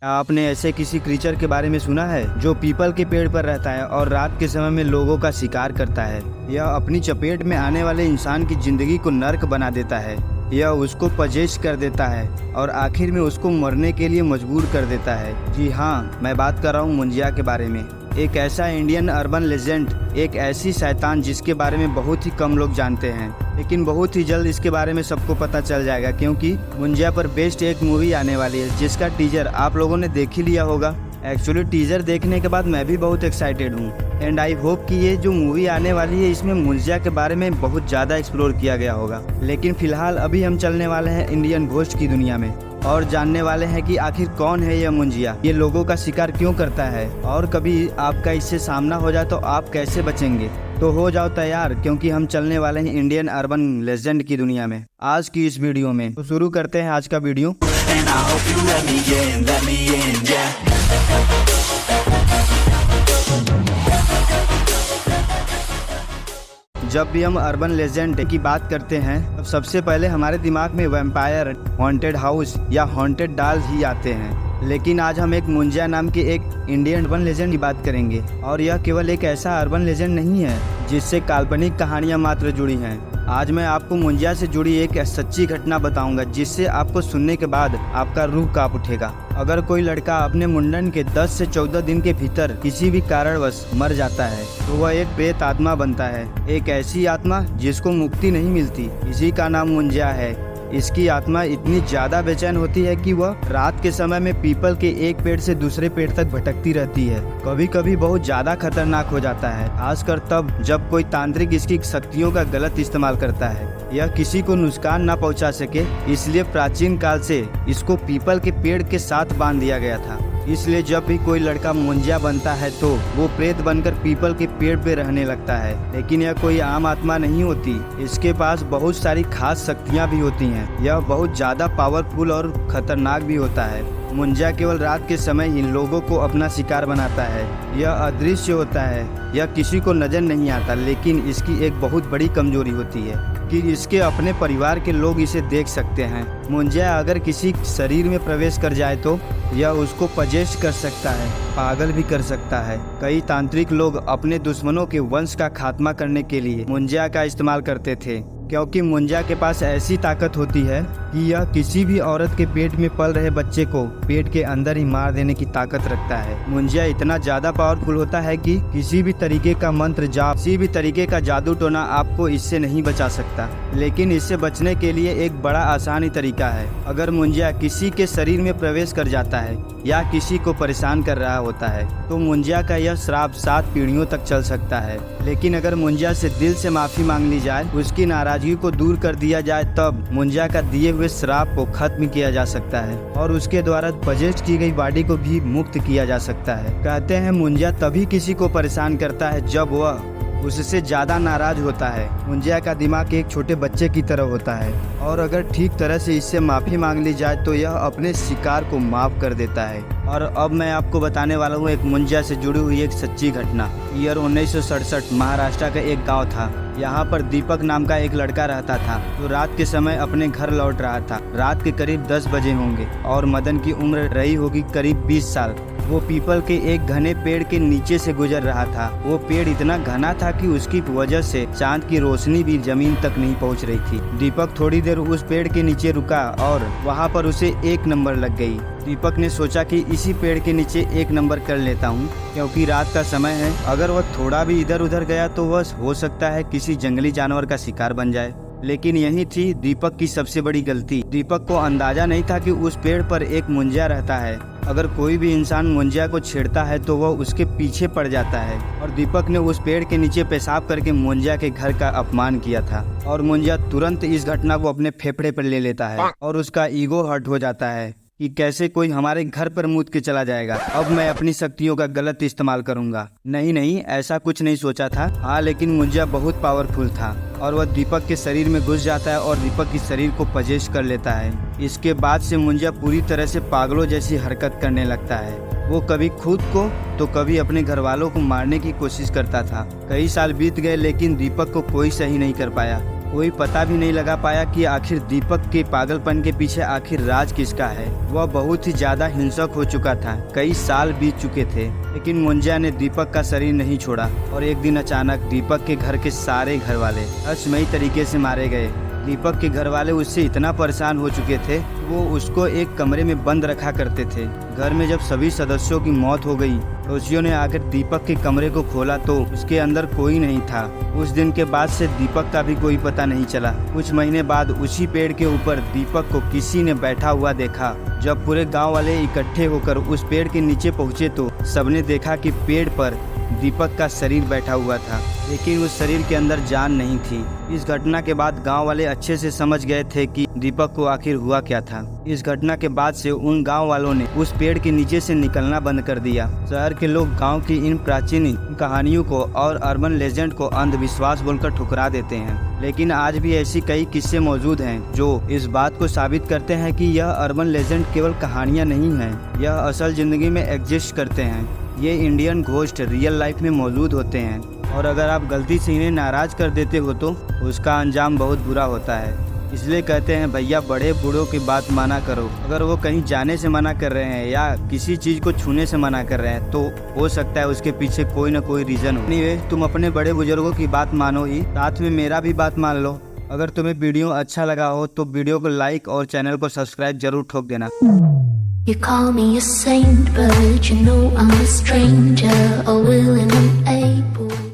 आपने ऐसे किसी क्रीचर के बारे में सुना है जो पीपल के पेड़ पर रहता है और रात के समय में लोगों का शिकार करता है। यह अपनी चपेट में आने वाले इंसान की जिंदगी को नर्क बना देता है। यह उसको पजेश कर देता है और आखिर में उसको मरने के लिए मजबूर कर देता है। जी हाँ, मैं बात कर रहा हूँ मुंजिया के बारे में। एक ऐसा इंडियन अर्बन लेजेंड, एक ऐसी शैतान जिसके बारे में बहुत ही कम लोग जानते हैं, लेकिन बहुत ही जल्द इसके बारे में सबको पता चल जाएगा, क्योंकि मुंजिया पर बेस्ड एक मूवी आने वाली है जिसका टीजर आप लोगों ने देख ही लिया होगा। एक्चुअली टीजर देखने के बाद मैं भी बहुत एक्साइटेड हूँ एंड आई होप कि ये जो मूवी आने वाली है इसमें मुंजिया के बारे में बहुत ज़्यादा एक्सप्लोर किया गया होगा। लेकिन फिलहाल अभी हम चलने वाले हैं इंडियन घोस्ट की दुनिया में और जानने वाले हैं कि आखिर कौन है यह मुंजिया, ये लोगों का शिकार क्यों करता है और कभी आपका इससे सामना हो जाए तो आप कैसे बचेंगे। तो हो जाओ तैयार, क्योंकि हम चलने वाले हैं इंडियन अर्बन लेजेंड की दुनिया में आज की इस वीडियो में। तो शुरू करते हैं आज का वीडियो। जब भी हम अर्बन लेजेंड की बात करते हैं तब सबसे पहले हमारे दिमाग में वैम्पायर, हॉन्टेड हाउस या हॉन्टेड डॉल्स ही आते हैं। लेकिन आज हम एक मुंजिया नाम के एक इंडियन अर्बन लेजेंड की बात करेंगे और यह केवल एक ऐसा अर्बन लेजेंड नहीं है जिससे काल्पनिक कहानियां मात्र जुड़ी हैं। आज मैं आपको मुंजिया से जुड़ी एक सच्ची घटना बताऊंगा जिससे आपको सुनने के बाद आपका रूह कांप उठेगा। अगर कोई लड़का अपने मुंडन के 10 से 14 दिन के भीतर किसी भी कारणवश मर जाता है तो वह एक प्रेत आत्मा बनता है, एक ऐसी आत्मा जिसको मुक्ति नहीं मिलती। इसी का नाम मुंजिया है। इसकी आत्मा इतनी ज्यादा बेचैन होती है कि वह रात के समय में पीपल के एक पेड़ से दूसरे पेड़ तक भटकती रहती है। कभी कभी बहुत ज्यादा खतरनाक हो जाता है, खासकर तब जब कोई तांत्रिक इसकी शक्तियों का गलत इस्तेमाल करता है। यह किसी को नुकसान न पहुंचा सके, इसलिए प्राचीन काल से इसको पीपल के पेड़ के साथ बांध दिया गया था। इसलिए जब भी कोई लड़का मुंजिया बनता है तो वो प्रेत बनकर पीपल के पेड़ पे रहने लगता है। लेकिन यह कोई आम आत्मा नहीं होती, इसके पास बहुत सारी खास शक्तियाँ भी होती हैं। यह बहुत ज्यादा पावरफुल और खतरनाक भी होता है। मुंजिया केवल रात के समय ही लोगों को अपना शिकार बनाता है। यह अदृश्य होता है, यह किसी को नजर नहीं आता, लेकिन इसकी एक बहुत बड़ी कमजोरी होती है कि इसके अपने परिवार के लोग इसे देख सकते हैं। मुंजिया अगर किसी शरीर में प्रवेश कर जाए तो यह उसको पजेश कर सकता है, पागल भी कर सकता है। कई तांत्रिक लोग अपने दुश्मनों के वंश का खात्मा करने के लिए मुंजिया का इस्तेमाल करते थे, क्योंकि मुंजिया के पास ऐसी ताकत होती है कि यह किसी भी औरत के पेट में पल रहे बच्चे को पेट के अंदर ही मार देने की ताकत रखता है। मुंजिया इतना ज्यादा पावरफुल होता है कि किसी भी तरीके का मंत्र जाप, किसी भी तरीके का जादू टोना आपको इससे नहीं बचा सकता। लेकिन इससे बचने के लिए एक बड़ा आसान ही तरीका है। अगर मुंजिया किसी के शरीर में प्रवेश कर जाता है या किसी को परेशान कर रहा होता है तो मुंजिया का यह श्राप 7 पीढ़ियों तक चल सकता है। लेकिन अगर मुंजिया से दिल से माफी मांग ली जाए, उसकी नाराजगी को दूर कर दिया जाए, तब मुंजिया का दिए हुए श्राप को खत्म किया जा सकता है और उसके द्वारा पजेस्ट की गई बॉडी को भी मुक्त किया जा सकता है। कहते हैं मुंजिया तभी किसी को परेशान करता है जब वह उससे ज्यादा नाराज होता है। मुंजिया का दिमाग एक छोटे बच्चे की तरह होता है और अगर ठीक तरह से इससे माफी मांग ली जाए तो यह अपने शिकार को माफ कर देता है। और अब मैं आपको बताने वाला हूँ एक मुंजिया से जुड़ी हुई एक सच्ची घटना। ईयर 1967 महाराष्ट्र का एक गांव था। यहाँ पर दीपक नाम का एक लड़का रहता था जो रात के समय अपने घर लौट रहा था। रात के करीब 10 बजे होंगे और मदन की उम्र रही होगी करीब 20 साल। वो पीपल के एक घने पेड़ के नीचे से गुजर रहा था। वो पेड़ इतना घना था कि उसकी वजह से चांद की रोशनी भी जमीन तक नहीं पहुंच रही थी। दीपक थोड़ी देर उस पेड़ के नीचे रुका और वहां पर उसे 1 नंबर लग गई। दीपक ने सोचा कि इसी पेड़ के नीचे 1 नंबर कर लेता हूँ, क्योंकि रात का समय है। अगर वह थोड़ा भी इधर उधर गया तो वह हो सकता है किसी जंगली जानवर का शिकार बन जाए। लेकिन यही थी दीपक की सबसे बड़ी गलती। दीपक को अंदाजा नहीं था कि उस पेड़ पर एक मुंजिया रहता है। अगर कोई भी इंसान मुंजिया को छेड़ता है तो वह उसके पीछे पड़ जाता है और दीपक ने उस पेड़ के नीचे पेशाब करके मुंजिया के घर का अपमान किया था। और मुंजिया तुरंत इस घटना को अपने फेफड़े पर ले लेता है और उसका ईगो हर्ट हो जाता है कि कैसे कोई हमारे घर पर मुद के चला जाएगा, अब मैं अपनी शक्तियों का गलत इस्तेमाल करूंगा। नहीं, ऐसा कुछ नहीं सोचा था। हाँ, लेकिन मुंजिया बहुत पावरफुल था और वह दीपक के शरीर में घुस जाता है और दीपक के शरीर को पजेश कर लेता है। इसके बाद से मुंजिया पूरी तरह से पागलों जैसी हरकत करने लगता है। वो कभी खुद को तो कभी अपने घर वालों को मारने की कोशिश करता था। कई साल बीत गए लेकिन दीपक को कोई सही नहीं कर पाया। कोई पता भी नहीं लगा पाया कि आखिर दीपक के पागलपन के पीछे आखिर राज किसका है। वह बहुत ही ज्यादा हिंसक हो चुका था। कई साल बीत चुके थे, लेकिन मुंजिया ने दीपक का शरीर नहीं छोड़ा और एक दिन अचानक दीपक के घर के सारे घर वाले रहस्यमयी तरीके से मारे गए। दीपक के घर वाले उससे इतना परेशान हो चुके थे, वो उसको एक कमरे में बंद रखा करते थे। घर में जब सभी सदस्यों की मौत हो गई, पड़ोसियों ने आकर दीपक के कमरे को खोला तो उसके अंदर कोई नहीं था। उस दिन के बाद से दीपक का भी कोई पता नहीं चला। कुछ महीने बाद उसी पेड़ के ऊपर दीपक को किसी ने बैठा हुआ देखा। जब पूरे गांव वाले इकट्ठे होकर उस पेड़ के नीचे पहुंचे तो सबने देखा कि पेड़ पर दीपक का शरीर बैठा हुआ था, लेकिन उस शरीर के अंदर जान नहीं थी। इस घटना के बाद गांव वाले अच्छे से समझ गए थे कि दीपक को आखिर हुआ क्या था। इस घटना के बाद से उन गांव वालों ने उस पेड़ के नीचे से निकलना बंद कर दिया। शहर के लोग गांव की इन प्राचीन कहानियों को और अर्बन लेजेंड को अंधविश्वास बोलकर ठुकरा देते हैं, लेकिन आज भी ऐसी कई किस्से मौजूद हैं जो इस बात को साबित करते हैं कि यह अर्बन लेजेंड केवल कहानियां नहीं हैं, यह असल जिंदगी में एग्जिस्ट करते हैं। ये इंडियन घोस्ट रियल लाइफ में मौजूद होते हैं और अगर आप गलती से इन्हें नाराज कर देते हो तो उसका अंजाम बहुत बुरा होता है। इसलिए कहते हैं भैया, बड़े बूढ़ों की बात माना करो। अगर वो कहीं जाने से मना कर रहे हैं या किसी चीज को छूने से मना कर रहे हैं तो हो सकता है उसके पीछे कोई ना कोई रीजन हो। एनीवे, तुम अपने बड़े बुजुर्गों की बात मानो ही, साथ में मेरा भी बात मान लो। अगर तुम्हें वीडियो अच्छा लगा हो तो वीडियो को लाइक और चैनल को सब्सक्राइब जरूर ठोक देना। You call me a saint, but you know I'm a stranger, a willing and able.